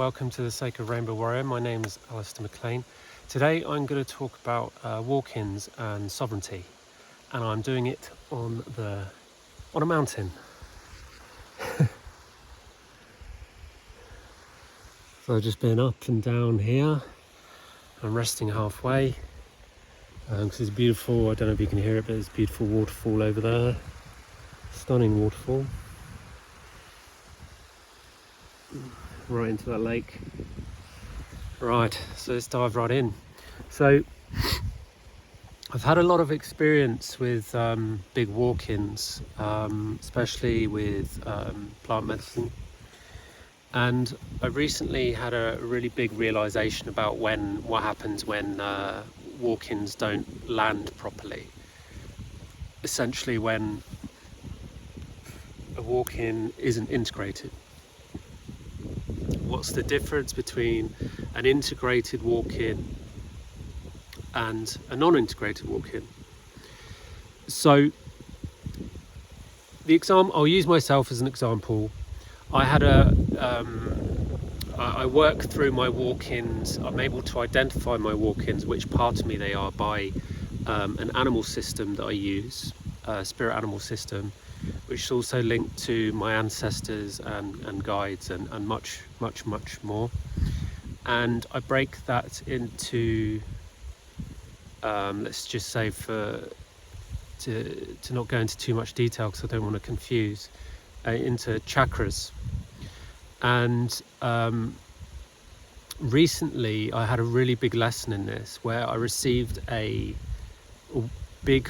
welcome to the Sacred Rainbow Warrior. My name is Alistair McLean. Today I'm going to talk about walk-ins and sovereignty, and I'm doing it on a mountain. So I've just been up and down here. I'm resting halfway because it's beautiful. I don't know if you can hear it, but there's a beautiful waterfall over there. Stunning waterfall. Right into that lake. Right, so let's dive right in. So I've had a lot of experience with big walk-ins, especially with plant medicine, and I recently had a really big realization about what happens when walk-ins don't land properly. Essentially, when a walk-in isn't integrated. What's the difference between an integrated walk-in and a non-integrated walk-in? So I'll use myself as an example. I work through my walk-ins. I'm able to identify my walk-ins, which part of me they are, by an animal system that I use, a spirit animal system, which is also linked to my ancestors and guides and much more. And I break that into, let's just say, to not go into too much detail because I don't want to confuse, into chakras. And recently I had a really big lesson in this, where I received a big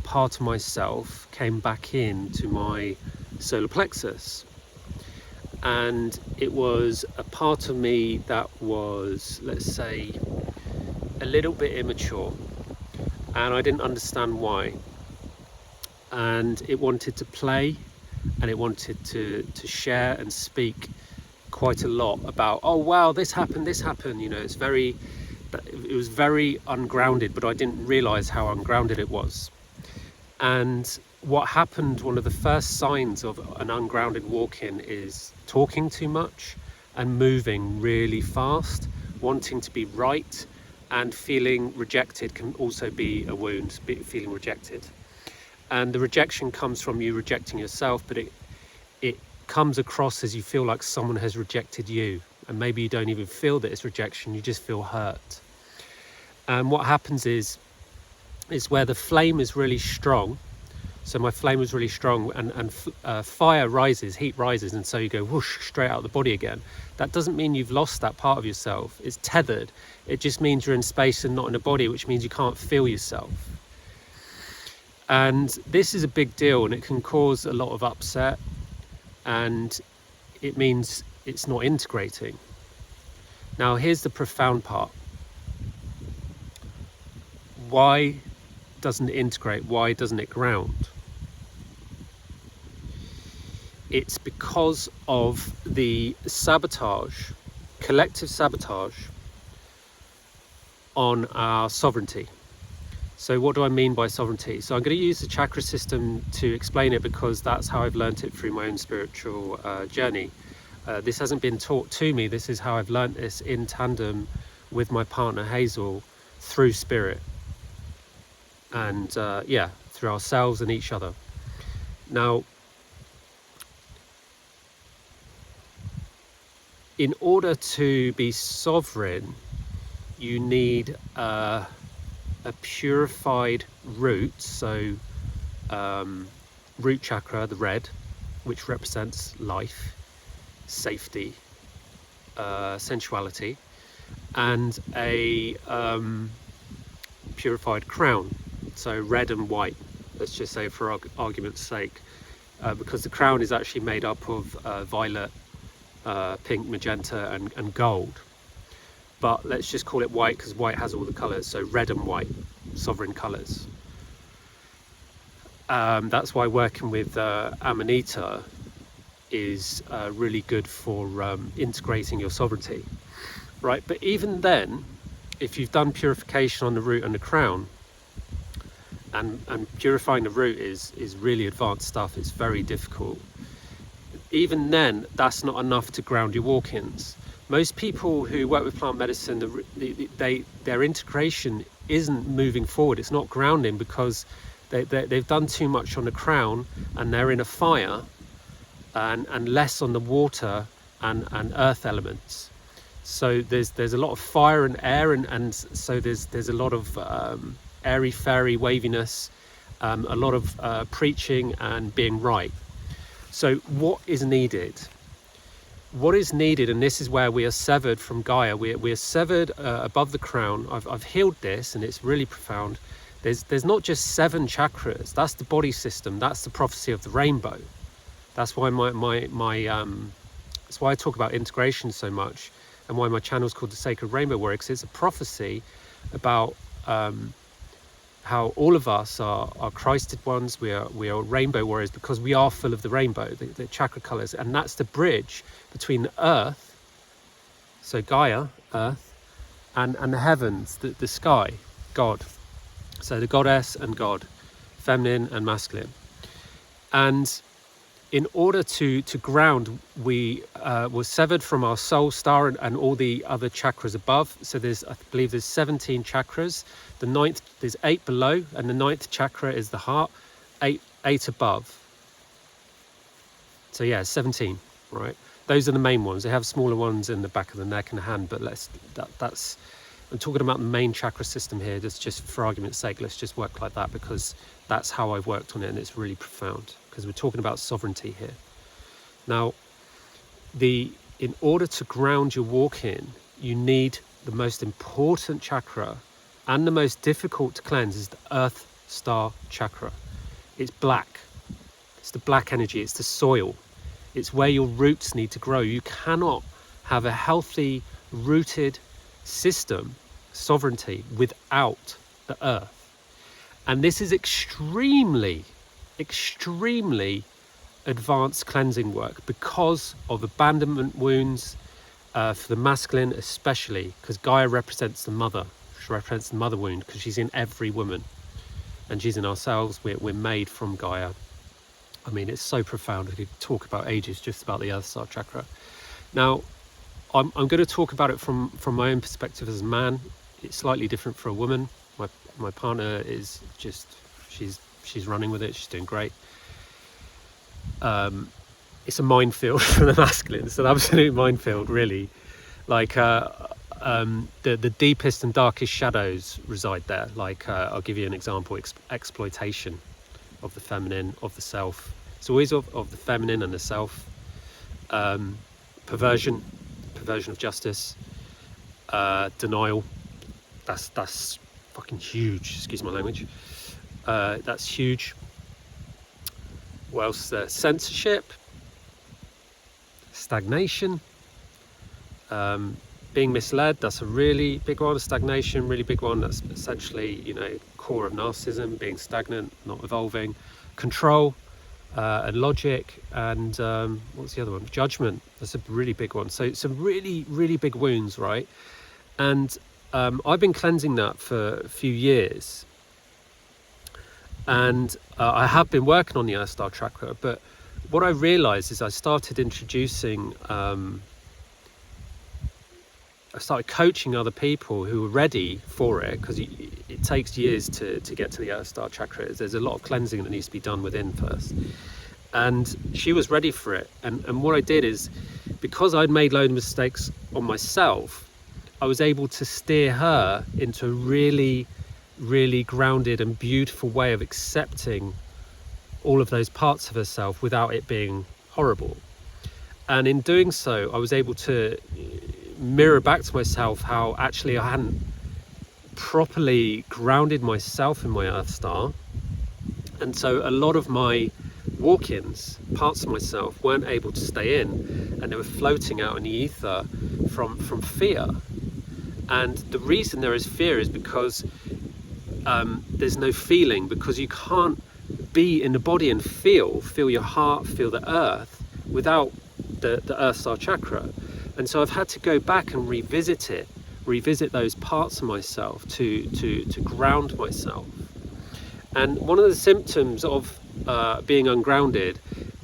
part of myself came back into my solar plexus, and it was a part of me that was, let's say, a little bit immature, and I didn't understand why, and it wanted to play, and it wanted to share and speak quite a lot about, oh wow, this happened, you know. It was very ungrounded, but I didn't realize how ungrounded it was. And what happened, one of the first signs of an ungrounded walk-in is talking too much and moving really fast, wanting to be right, and feeling rejected can also be a wound, feeling rejected. And the rejection comes from you rejecting yourself, but it comes across as you feel like someone has rejected you, and maybe you don't even feel that it's rejection, you just feel hurt. And what happens is where the flame is really strong. So my flame was really strong, and fire rises, heat rises, and so you go whoosh straight out of the body again. That doesn't mean you've lost that part of yourself. It's tethered. It just means you're in space and not in a body, which means you can't feel yourself. And this is a big deal, and it can cause a lot of upset, and it means it's not integrating. Now here's the profound part. Why doesn't it integrate? Why doesn't it ground? It's because of the sabotage, collective sabotage on our sovereignty. So what do I mean by sovereignty? So I'm going to use the chakra system to explain it, because that's how I've learnt it through my own spiritual journey. This hasn't been taught to me. This is how I've learnt this in tandem with my partner Hazel, through spirit, and through ourselves and each other. Now, in order to be sovereign, you need a purified root. So root chakra, the red, which represents life, safety, sensuality, and a purified crown. So red and white, let's just say for argument's sake, because the crown is actually made up of violet, pink, magenta and gold. But let's just call it white, because white has all the colours. So red and white, sovereign colours. That's why working with Amanita is really good for integrating your sovereignty. Right, but even then, if you've done purification on the root and the crown, and purifying the root is really advanced stuff, it's very difficult. Even then, that's not enough to ground your walk-ins, Most people who work with plant medicine, their integration isn't moving forward. It's not grounding because they've done too much on the crown, and they're in a fire, and less on the water and earth elements. So there's a lot of fire and air, and so there's a lot of airy fairy waviness, a lot of preaching and being right. So what is needed? What is needed, and this is where we are severed from Gaia. We are severed above the crown. I've healed this, and it's really profound. There's not just 7 chakras. That's the body system. That's the prophecy of the rainbow. That's why that's why I talk about integration so much, and why my channel is called the Sacred Rainbow Warrior, because it's a prophecy about how all of us are Christed ones. We are rainbow warriors because we are full of the rainbow, the chakra colors, and that's the bridge between the earth, so Gaia, earth, and the heavens, the sky, God. So the goddess and God, feminine and masculine. And in order to ground, we were severed from our soul star and all the other chakras above. So I believe there's 17 chakras. The 9th, there's 8 below, and the 9th chakra is the heart, 8 above. So yeah, 17, right? Those are the main ones. They have smaller ones in the back of the neck and the hand, but that's I'm talking about the main chakra system here. That's just for argument's sake, let's just work like that, because that's how I've worked on it, and it's really profound, because we're talking about sovereignty here. Now, in order to ground your walk in, you need the most important chakra and the most difficult to cleanse is the Earth Star chakra. It's black. It's the black energy. It's the soil. It's where your roots need to grow. You cannot have a healthy, rooted system, sovereignty, without the earth. And this is extremely advanced cleansing work because of abandonment wounds, for the masculine especially, because Gaia represents the mother. She represents the mother wound because she's in every woman, and she's in ourselves. We're made from Gaia. I mean, it's so profound. We could talk about ages just about the Earth Star chakra. Now, I'm going to talk about it from my own perspective as a man. It's slightly different for a woman. My partner is just, she's running with it. She's doing great. It's a minefield for the masculine. It's an absolute minefield, really. Like the deepest and darkest shadows reside there. Like I'll give you an example: exploitation of the feminine, of the self. It's always of the feminine and the self. Perversion of justice, denial. That's fucking huge. Excuse my language. That's huge. What else? Censorship, stagnation, being misled. That's a really big one. Stagnation, really big one. That's essentially, core of narcissism, being stagnant, not evolving. Control, and logic, and what's the other one? Judgment. That's a really big one. So some really, really big wounds, right? And I've been cleansing that for a few years, and I have been working on the Earth Star chakra. But what I realized is I started introducing, I started coaching other people who were ready for it, because it takes years to get to the Earth Star chakra. There's a lot of cleansing that needs to be done within first. And she was ready for it. And what I did is, because I'd made loads of mistakes on myself, I was able to steer her into a really, really grounded and beautiful way of accepting all of those parts of herself without it being horrible. And in doing so, I was able to mirror back to myself how actually I hadn't properly grounded myself in my Earth Star, and so a lot of my walk-ins, parts of myself, weren't able to stay in, and they were floating out in the ether from fear. And the reason there is fear is because there's no feeling, because you can't be in the body and feel your heart, feel the earth without the Earth Star chakra. And so I've had to go back and revisit those parts of myself to ground myself. And one of the symptoms of being ungrounded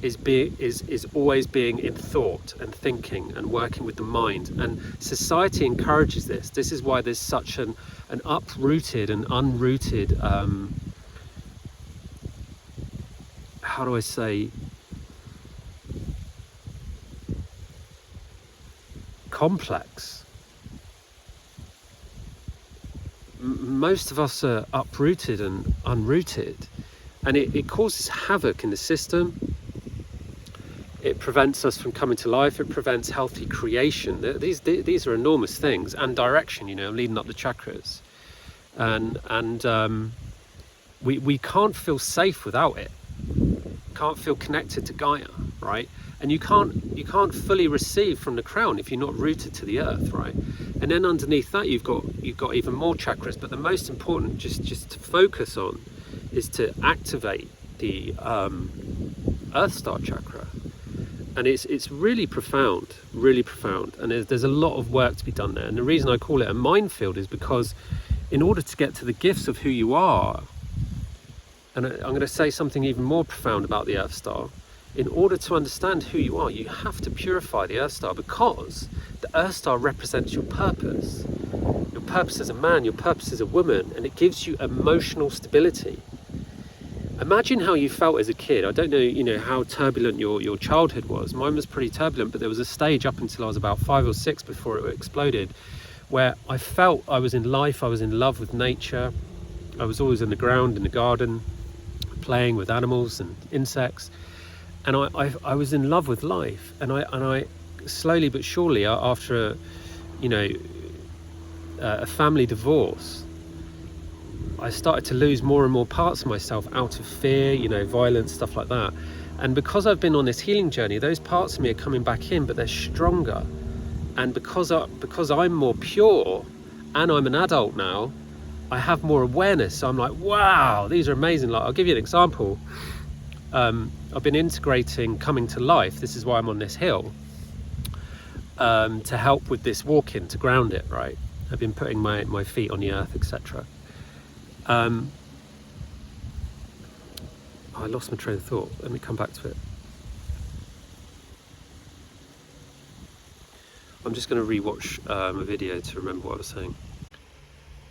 is always being in thought and thinking and working with the mind, and society encourages this. This is why there's such an uprooted and unrooted how do I say, complex. Most of us are uprooted and unrooted, and it causes havoc in the system. It prevents us from coming to life. It prevents healthy creation. These are enormous things, and direction, leading up the chakras, and we can't feel safe without it. Can't feel connected to Gaia, right? And you can't fully receive from the crown if you're not rooted to the earth, right? And then underneath that you've got even more chakras, but the most important just to focus on is to activate the Earth Star chakra. And it's really profound, and there's a lot of work to be done there. And the reason I call it a minefield is because in order to get to the gifts of who you are, and I'm going to say something even more profound about the Earth Star, in order to understand who you are, you have to purify the Earth Star, because the Earth Star represents your purpose as a man, your purpose as a woman, and it gives you emotional stability. Imagine how you felt as a kid. I don't know, how turbulent your childhood was. Mine was pretty turbulent, but there was a stage up until I was about 5 or 6 before it exploded, where I felt I was in life, I was in love with nature. I was always in the ground, in the garden, playing with animals and insects, and I was in love with life. And I slowly but surely, after a family divorce, I started to lose more and more parts of myself out of fear, violence, stuff like that. And because I've been on this healing journey, those parts of me are coming back in, but they're stronger. And because I'm more pure and I'm an adult now, I have more awareness. So I'm like, wow, these are amazing. Like, I'll give you an example. I've been integrating coming to life. This is why I'm on this hill, to help with this walk-in, to ground it, right? I've been putting my feet on the earth, etc. I lost my train of thought. Let me come back to it. I'm just going to rewatch a video to remember what I was saying.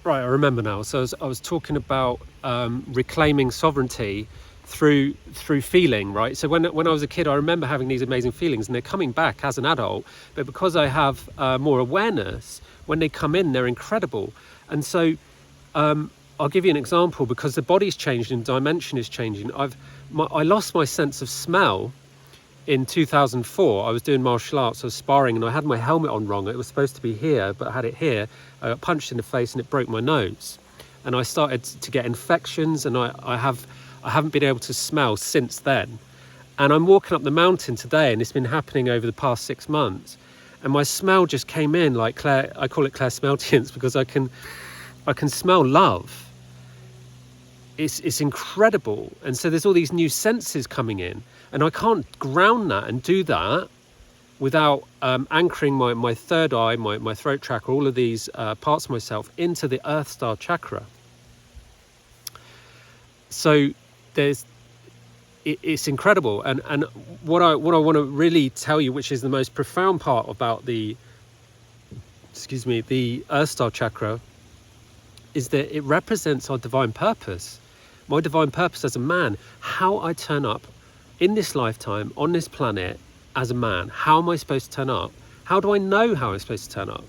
Right, I remember now. So I was talking about reclaiming sovereignty through feeling, right? So when I was a kid, I remember having these amazing feelings, and they're coming back as an adult. But because I have more awareness, when they come in, they're incredible. And so I'll give you an example, because the body's changed and dimension is changing. I lost my sense of smell in 2004. I was doing martial arts, I was sparring, and I had my helmet on wrong. It was supposed to be here, but I had it here. I got punched in the face and it broke my nose. And I started to get infections, and I haven't been able to smell since then. And I'm walking up the mountain today, and it's been happening over the past 6 months. And my smell just came in like Claire. I call it Claire Smeltience, because I can smell love. It's incredible. And so there's all these new senses coming in, and I can't ground that and do that without anchoring my third eye, my throat chakra, all of these parts of myself into the Earth Star chakra. So it's incredible. And what I want to really tell you, which is the most profound part about the Earth Star chakra, is that it represents our divine purpose. My divine purpose as a man, how I turn up in this lifetime on this planet as a man. How am I supposed to turn up? How do I know how I'm supposed to turn up?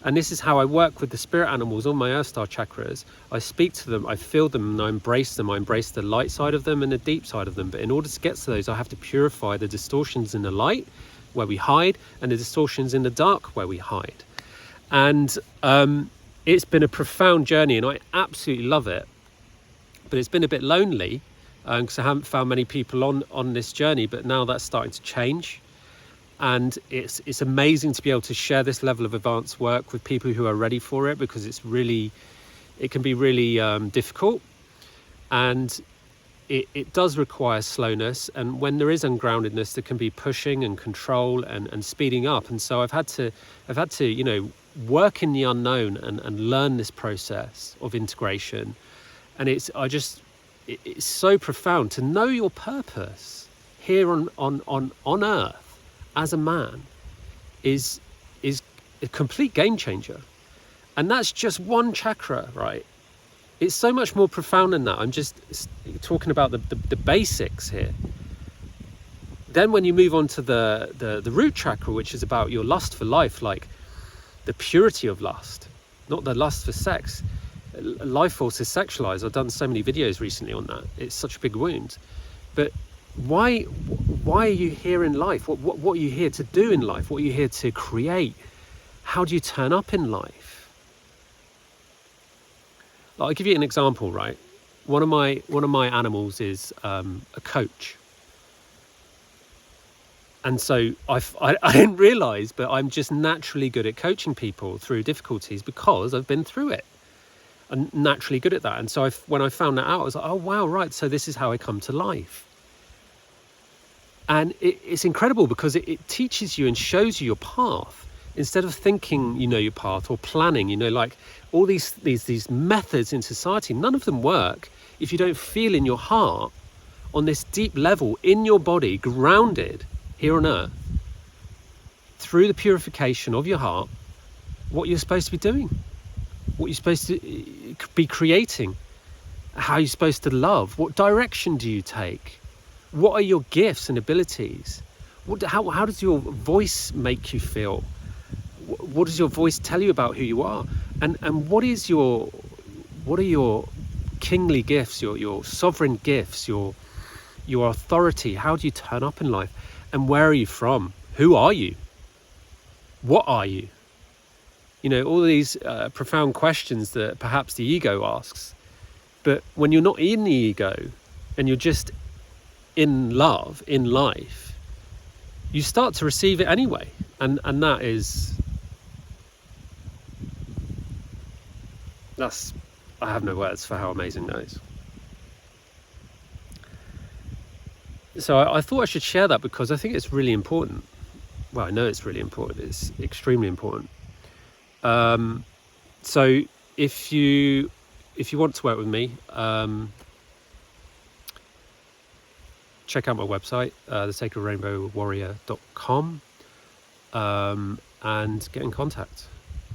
And this is how I work with the spirit animals on my Earth Star chakras. I speak to them, I feel them, and I embrace them. I embrace the light side of them and the deep side of them. But in order to get to those, I have to purify the distortions in the light, where we hide, and the distortions in the dark, where we hide. And it's been a profound journey, and I absolutely love it. But it's been a bit lonely, because I haven't found many people on this journey, but now that's starting to change. And it's amazing to be able to share this level of advanced work with people who are ready for it, because it can be really difficult, and it does require slowness. And when there is ungroundedness, there can be pushing and control and speeding up. And so I've had to work in the unknown and learn this process of integration. And it's so profound to know your purpose here on earth as a man is a complete game changer. And that's just one chakra, right? It's so much more profound than that. I'm just talking about the basics here. Then when you move on to the root chakra, which is about your lust for life, like the purity of lust, not the lust for sex. Life force is sexualized. I've done so many videos recently on that. It's such a big wound. But why are you here in life? What are you here to do in life? What are you here to create? How do you turn up in life? Like, I'll give you an example, right? One of my animals is a coach. And so I didn't realize, but I'm just naturally good at coaching people through difficulties because I've been through it. I'm naturally good at that. And so when I found that out, I was like, oh, wow, right. So this is how I come to life. And it's incredible because it teaches you and shows you your path. Instead of thinking you know your path or planning, like all these methods in society, none of them work if you don't feel in your heart on this deep level in your body, grounded here on earth, through the purification of your heart, what you're supposed to be doing, what you're supposed to be creating, how you're supposed to love, what direction do you take, what are your gifts and abilities, how does your voice make you feel, what does your voice tell you about who you are, and what are your kingly gifts, your sovereign gifts, your authority? How do you turn up in life? And where are you from? Who are you? What are you? All these profound questions that perhaps the ego asks. But when you're not in the ego and you're just in love, in life, you start to receive it anyway. And that is... I have no words for how amazing that is. So I thought I should share that because I think it's really important. Well, I know it's really important. It's extremely important. So if you want to work with me, check out my website, thesacredrainbowwarrior.com, and get in contact.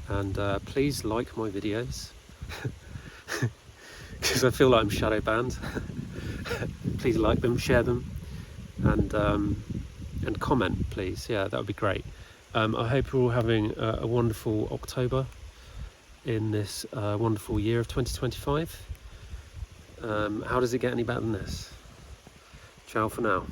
And please like my videos because I feel like I'm shadow banned. Please like them, share them, and comment, please. Yeah, that would be great. I hope you're all having a wonderful October in this wonderful year of 2025. How does it get any better than this? Ciao for now.